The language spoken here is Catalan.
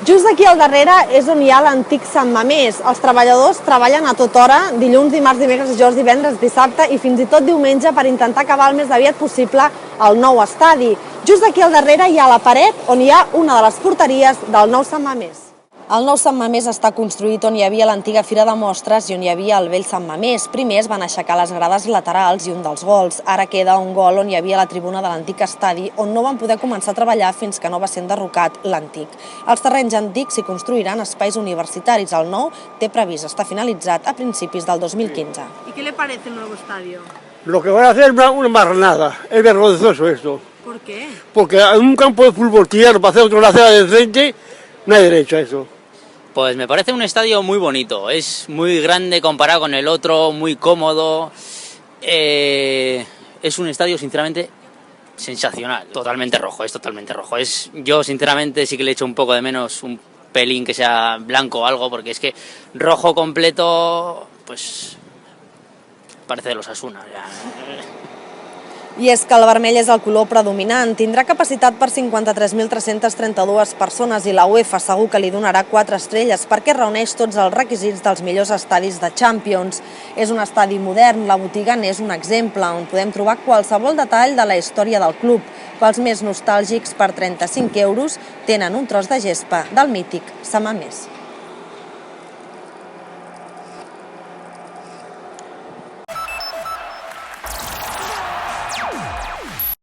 Just aquí al darrere és on hi ha l'antic Sant Mamés. Els treballadors treballen a tota hora, dilluns, dimarts, dimecres, dijous, divendres, dissabte i fins i tot diumenge per intentar acabar el més aviat possible el nou estadi. Just aquí al darrere hi ha la paret on hi ha una de les porteries del nou Sant Mamés. El nou Sant Mamés està construït on hi havia l'antiga Fira de Mostres i on hi havia el vell Sant Mamés. Primer es van aixecar les grades laterals i un dels gols. Ara queda un gol on hi havia la tribuna de l'antic estadi, on no van poder començar a treballar fins que no va ser enderrocat l'antic. Als terrenys antics s'hi construiran espais universitaris. El nou té previst estar finalitzat a principis del 2015. ¿Y qué le parece el nuevo estadio? Lo que van a hacer es una marranada. Es vergonzoso esto. ¿Por qué? Porque en un campo de fútbol tirarlo para hacer otra acera de frente, no hay derecho a eso. Pues me parece un estadio muy bonito, es muy grande comparado con el otro, muy cómodo. Es un estadio sinceramente sensacional, totalmente rojo, es totalmente rojo. Yo sinceramente sí que le echo un poco de menos un pelín que sea blanco o algo, porque es que rojo completo, pues parece de los Asuna. I és que el vermell és el color predominant. Tindrà capacitat per 53.332 persones i la UEFA segur que li donarà 4 estrelles perquè reuneix tots els requisits dels millors estadis de Champions. És un estadi modern, la botiga n'és un exemple, on podem trobar qualsevol detall de la història del club. Pels més nostàlgics, per 35 euros, tenen un tros de gespa del mític Sant Mamés.